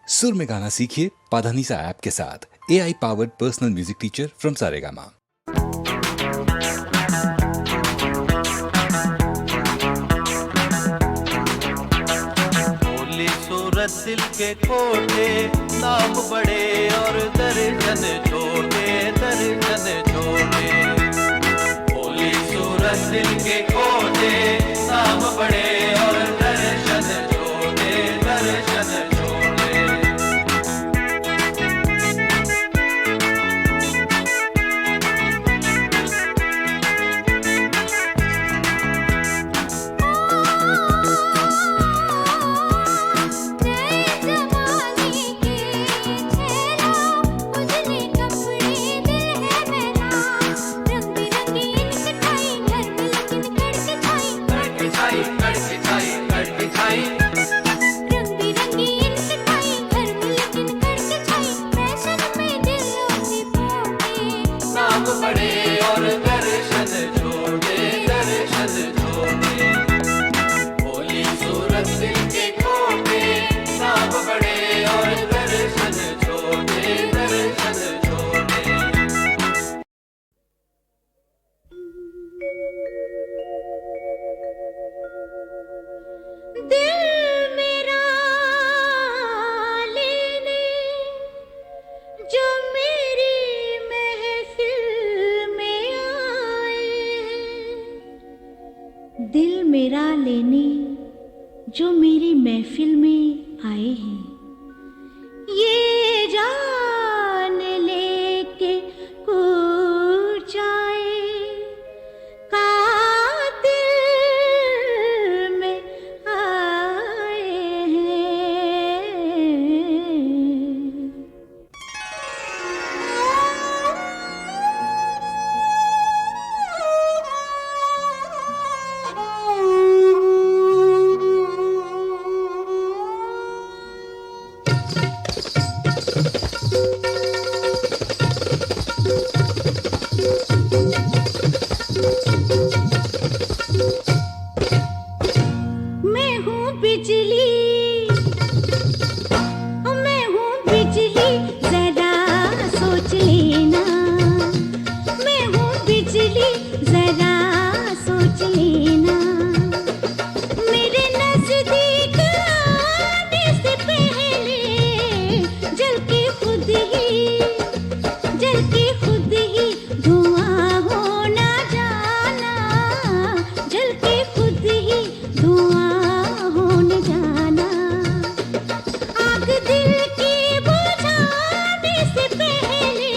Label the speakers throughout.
Speaker 1: सुर में गाना सीखिए पाधानीसा ऐप के साथ। AI powered personal music teacher from Saregama.
Speaker 2: सूरत दिल के खोटे, नाम बड़े और दर्जन छोटे, दर्जन छोटे। भोली सूरत दिल के खोटे, नाम बड़े और दर्जन छोटे, दर्जन छोटे।
Speaker 3: दिल मेरा लेने जो मेरी महफिल में आए हैं, ये जान लेके कूच आए कातिल में आए हैं। मैं हूँ बिजली, जरा सोच लेना। मैं हूँ बिजली, जरा सोच लेना। मेरे नजदीक आने से पहले जल के खुद ही धुआं हो ना जाना। जल के खुद ही धुआं हो न जाना। आग दिल की बुझाने से पहले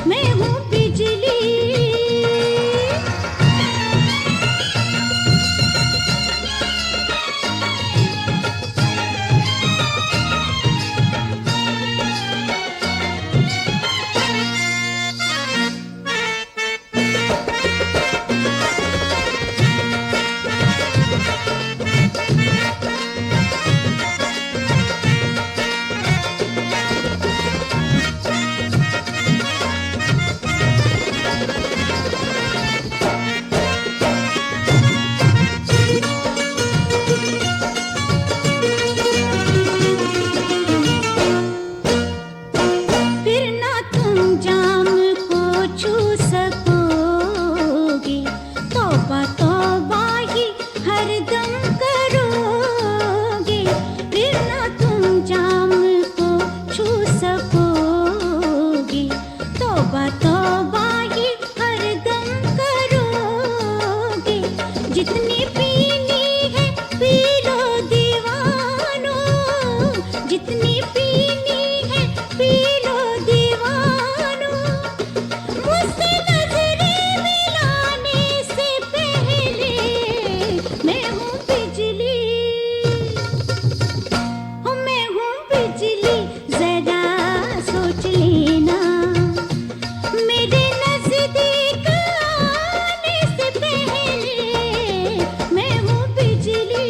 Speaker 3: मैं हूँ बिजली। फिर ना तुम जाम को छू सकोगे, तौबा तौबा ही हरदम करोगे। फिर ना तुम जाम को छू सकोगे, तौबा तौबा ही हरदम करोगे। जितनी पीनी है पी लो दीवानो, जितनी पीनी है पी लो दीवानो। मुझसे नजरें मिलाने से पहले मैं हूँ बिजली, मैं हूँ बिजली, जरा सोच लेना। मेरे नजदीक आने से पहले मैं हूँ बिजली।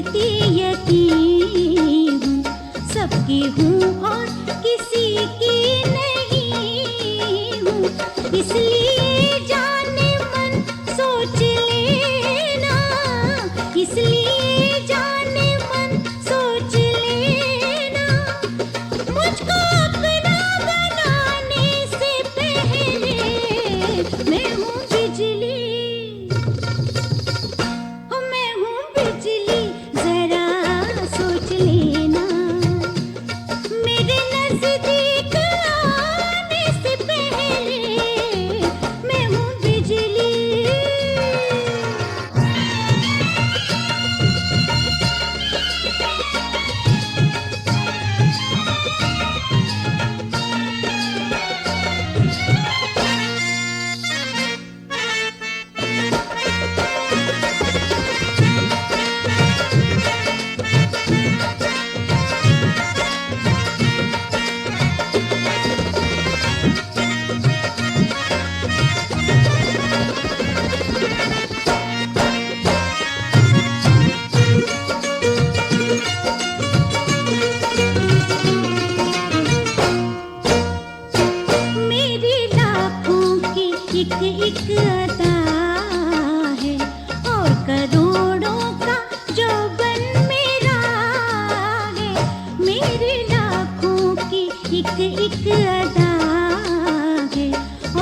Speaker 3: रखती यकीन हूँ, सबकी हूँ और किसी की नहीं हूँ, इसलिए जाने मन सोच लेना, इसलिए जाने मन सोच लेना, मुझको अपना बनाने से पहले मैं हूँ बिजली, मैं हूँ बिजली, जरा सोच लेना, मेरे नजदीक आने से पहले मैं हूँ बिजली। मेरी लाखों की एक अदा है और करोड़ों का जौबन मेरा है, मेरी लाखों की एक अदा है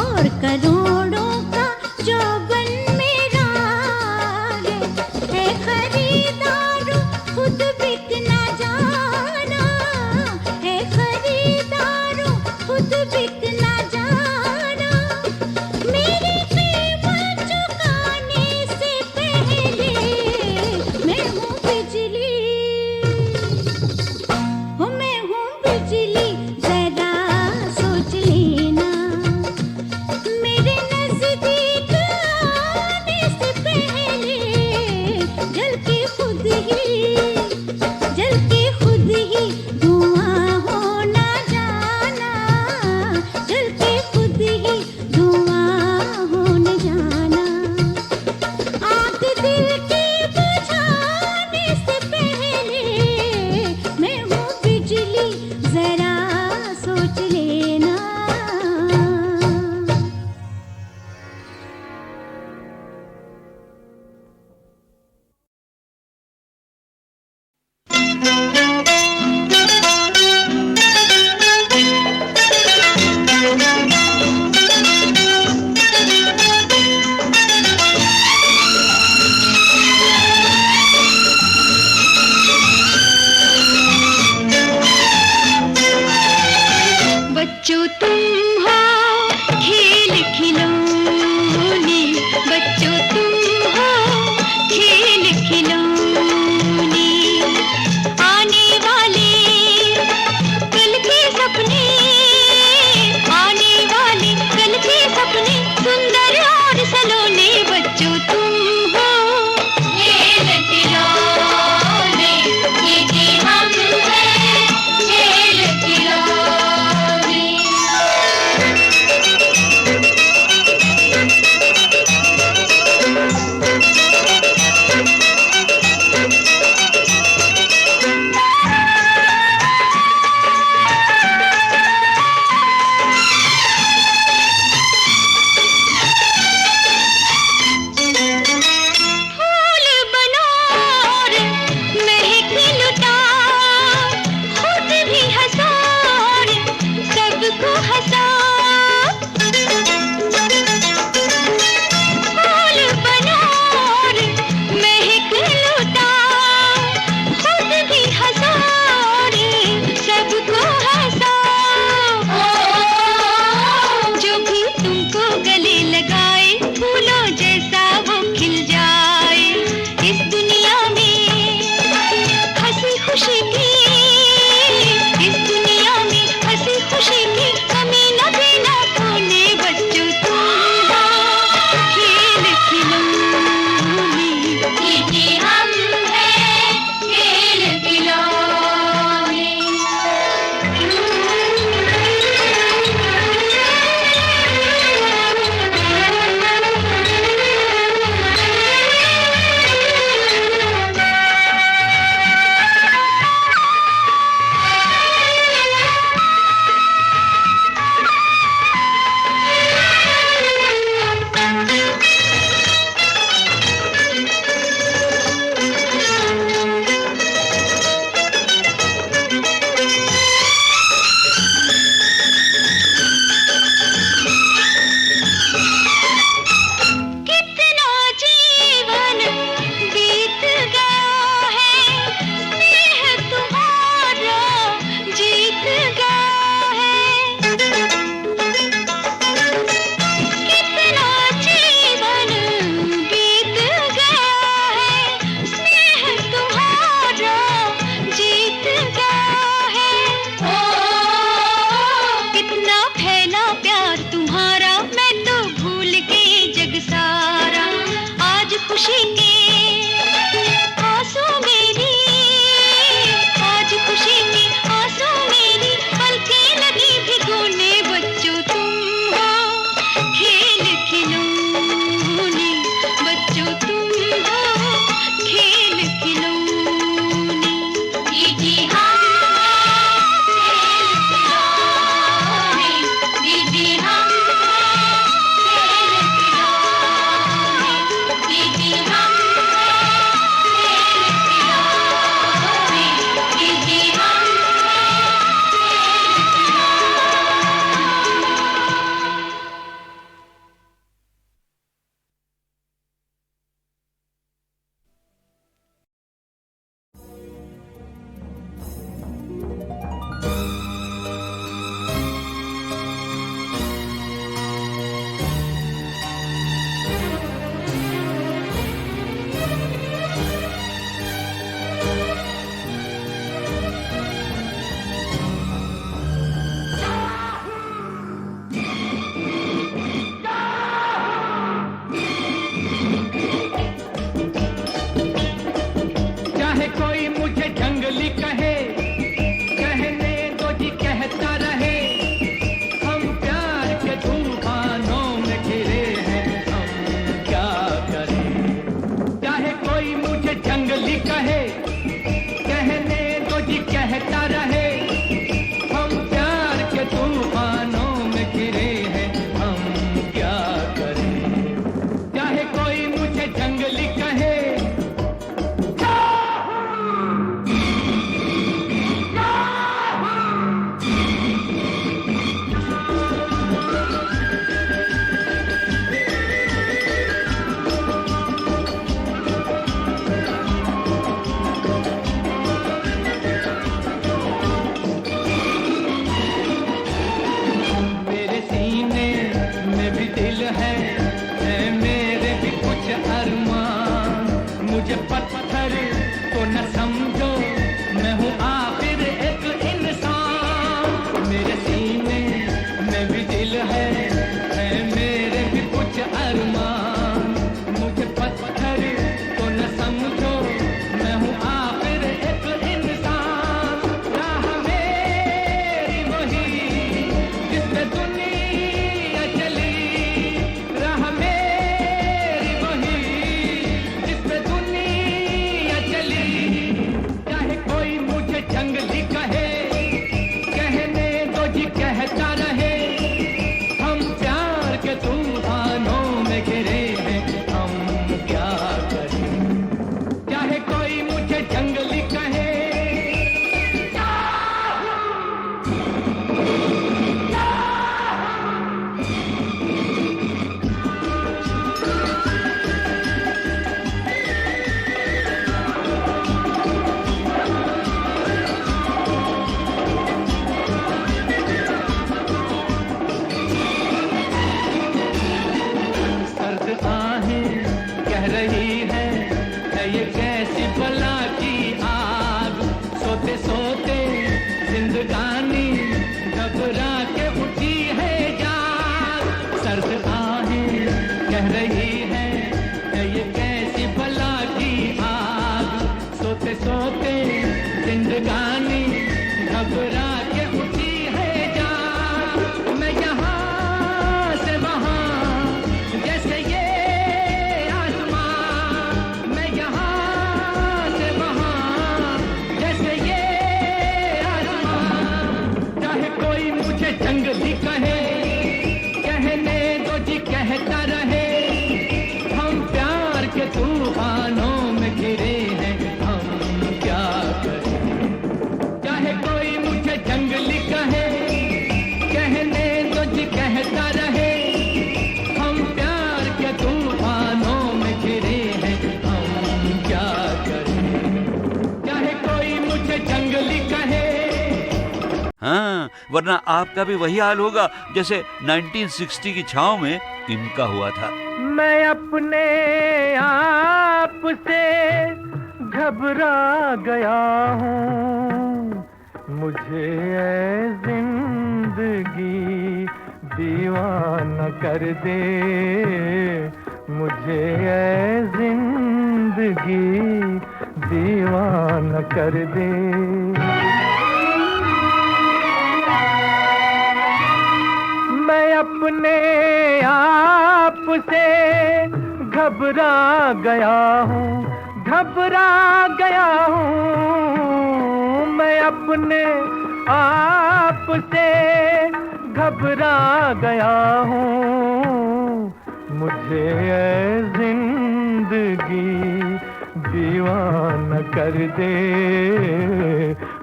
Speaker 3: और करोड़ों का जौबन मेरा है खरीदारों खुद बिक ना जाना, है खरीदारों खुद बिक ना जाना, मेरी कीमत चुकाने से पहले मैं हूँ बिजली, मैं हूँ बिजली, जरा सोच लेना, मेरे नजदीक
Speaker 4: खुशी के आंसू मेरी, आज खुशी के आंसू मेरी पलकें लगी भिगोने। बच्चों तुम हो खेल खिलौने, बच्चों तुम हो खेल खिलौने। दीदी हम खेल खिलौने, दीदी हम खेल खिलौने, दीदी हम खेल खिलौने, दीदी हम
Speaker 5: चाहे कोई मुझे जंगली कहे, कहने दो जी कहता रहे। हम प्यार के तूफानों में घिरे हैं, हम क्या करें। चाहे कोई मुझे जंगली कहे, कहने दो जी कहता रहे। हम प्यार के तूफानों में घिरे हैं, हम क्या करें। चाहे कोई मुझे जंगली कहे, मेरे सीने में भी दिल है मेरे भी कुछ अरमान। मुझे पत्थर तो न समझो, मैं हूँ आखिर एक इंसान। मेरे सीने में भी दिल है मेरे भी कुछ अरमान। मुझे पत्थर तो न समझो, मैं हूँ आखिर एक इंसान। राह मेरी वही जिस पे दुनिया चली, राह मेरी वही जिस पे दुनिया चली। चाहे कोई मुझे जंगली कहे, कहने दो जी कहता रहे। हम प्यार के तूफानों में घिरे हैं, हम क्या करें। चाहे कोई मुझे जंगली कहे, सर्द आहें कह रही है ये कैसी बला की आग। सोते सोते जिंदगानी घबरा के उठी है जाग। सर्द आहें कह रही है ये कैसी बला की आग। सोते सोते जिंदगानी घबरा के उठी है जाग। मैं यहाँ से वहाँ जैसे ये आसमां, मैं यहाँ से वहाँ जैसे ये आसमां। चाहे कोई मुझे जंगली कहे, कहने दो जी कहता रहे। हम प्यार के तूफानों में घिरे हैं, हम क्या करें। चाहे कोई मुझे जंगली कहे, कहने दो जी कहता रहे। हम प्यार के तूफानों में घिरे हैं, हम क्या करें। चाहे कोई मुझे जंगली कहे।
Speaker 6: हाँ, वरना आपका भी वही हाल होगा जैसे 1960 की छाव में इनका हुआ था।
Speaker 5: मैं अपने आप से घबरा गया हूँ, मुझे ऐ जिंदगी दीवाना कर दे, मुझे ऐ जिंदगी दीवाना कर दे। मैं अपने आप से घबरा गया हूँ, घबरा गया हूँ। मैं अपने आप से घबरा गया हूँ। मुझे ऐ जिंदगी दीवाना कर दे।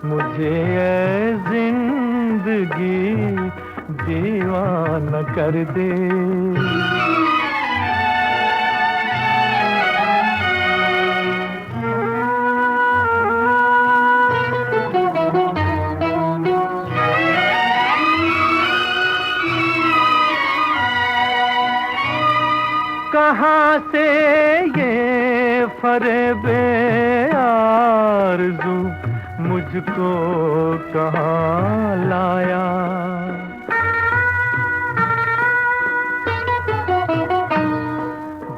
Speaker 5: मुझे ऐ जिंदगी दीवाना कर दे। कहाँ से ये फरेबे आरज़ू मुझको कहाँ लाया।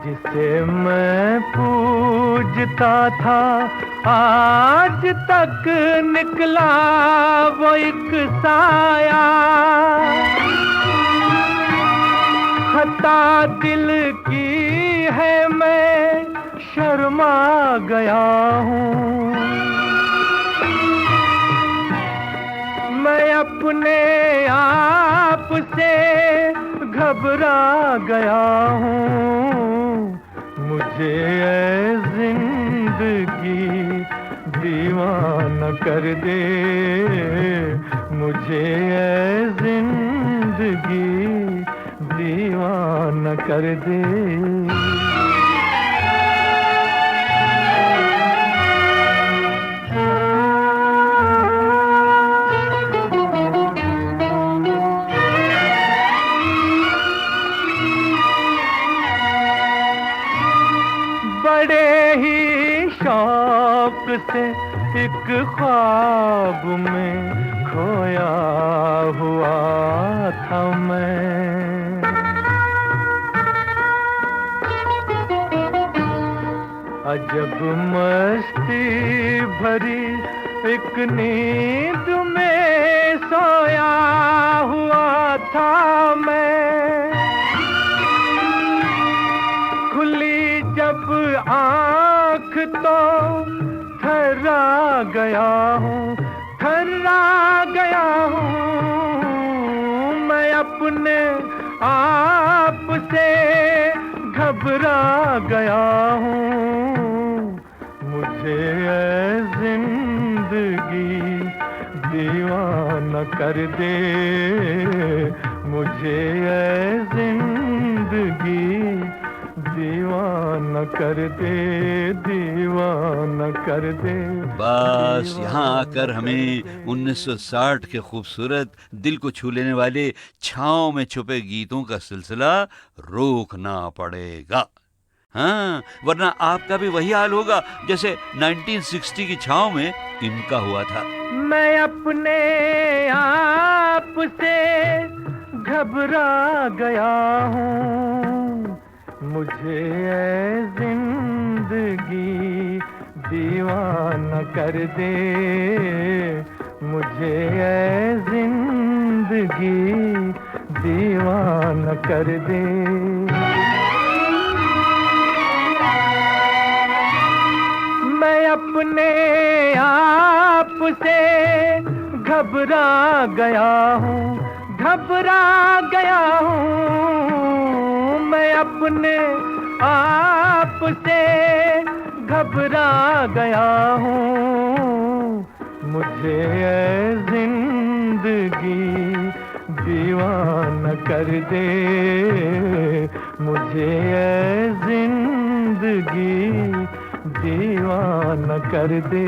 Speaker 5: जिसे मैं पूजता था आज तक निकला वो एक साया। खता दिल की है मैं शर्मा गया हूँ। मैं अपने आप से घबरा गया हूँ। मुझे ऐ जिंदगी दीवाना कर दे। मुझे ऐ जिंदगी दीवाना कर दे। बड़े ही शौक से एक ख्वाब में खोया हुआ था मैं। अजब मस्ती भरी एक नींद में सोया हुआ था मैं। खुली जब आँख तो थर्रा गया हूँ, थर्रा गया हूँ। मैं अपने आप से घबरा गया हूँ। मुझे ऐ जिंदगी दीवाना कर दे। मुझे ऐ जिंदगी दीवाना कर दे, दीवाना कर दे।
Speaker 6: बस यहाँ आकर हमें 1960 के खूबसूरत दिल को छू लेने वाले छाँव में छुपे गीतों का सिलसिला रोकना पड़ेगा। हाँ, वरना आपका भी वही हाल होगा जैसे 1960 की छाँव में इनका हुआ था।
Speaker 5: मैं अपने आप से घबरा गया हूँ। मुझे ऐ जिंदगी दीवाना कर दे। मुझे ऐ जिंदगी दीवाना कर दे। मैं अपने आप से घबरा गया हूँ, घबरा गया हूँ। मैं अपने आप से घबरा गया हूँ। मुझे ऐ जिंदगी दीवाना कर दे। मुझे ऐ जिंदगी दीवाना कर दे।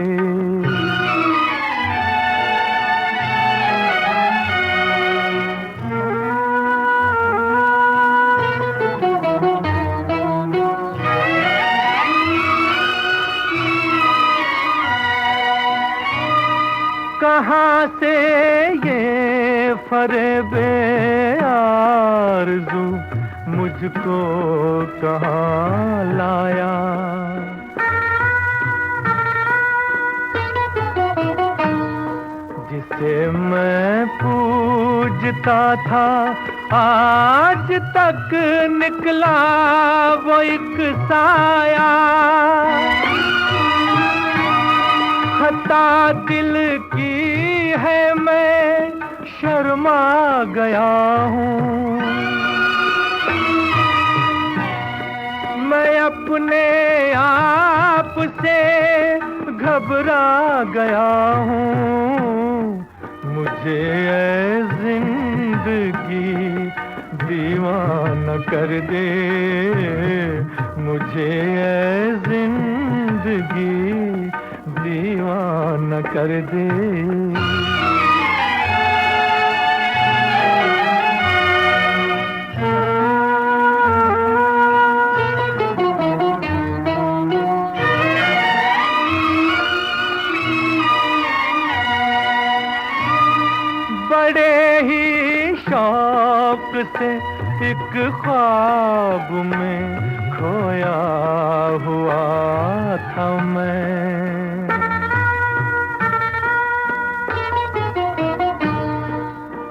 Speaker 5: कहाँ से ये फरेबे आरज़ू मुझ मुझको कहाँ लाया। जिसे मैं पूजता था आज तक निकला वो एक साया। खता दिल की है मैं शर्मा गया हूँ। मैं अपने आप से घबरा गया हूँ। मुझे ऐ जिंदगी दीवाना कर दे। मुझे ऐ जिंदगी दीवाना कर दे। बड़े ही शौक से एक ख्वाब में खोया हुआ था मैं।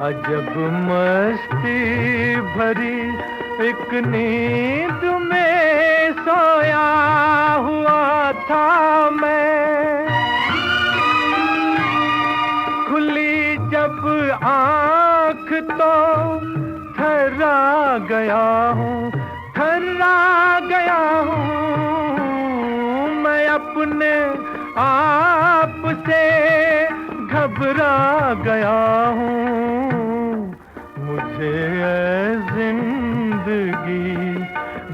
Speaker 5: अजब मस्ती भरी एक नींद में सोया हुआ था मैं। खुली जब आँख तो थर्रा गया हूँ, थर्रा गया हूँ। मैं अपने आप से घबरा गया हूँ। मुझे ऐ जिंदगी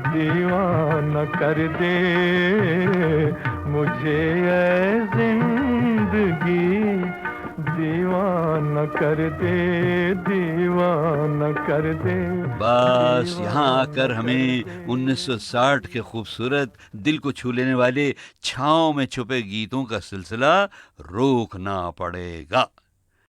Speaker 5: दीवाना कर दे। मुझे ऐ जिंदगी दीवाना कर दे, दीवाना कर दे।
Speaker 6: बस यहाँ आकर हमें 1960 के खूबसूरत दिल को छू लेने वाले छाँव में छुपे गीतों का सिलसिला रोकना पड़ेगा।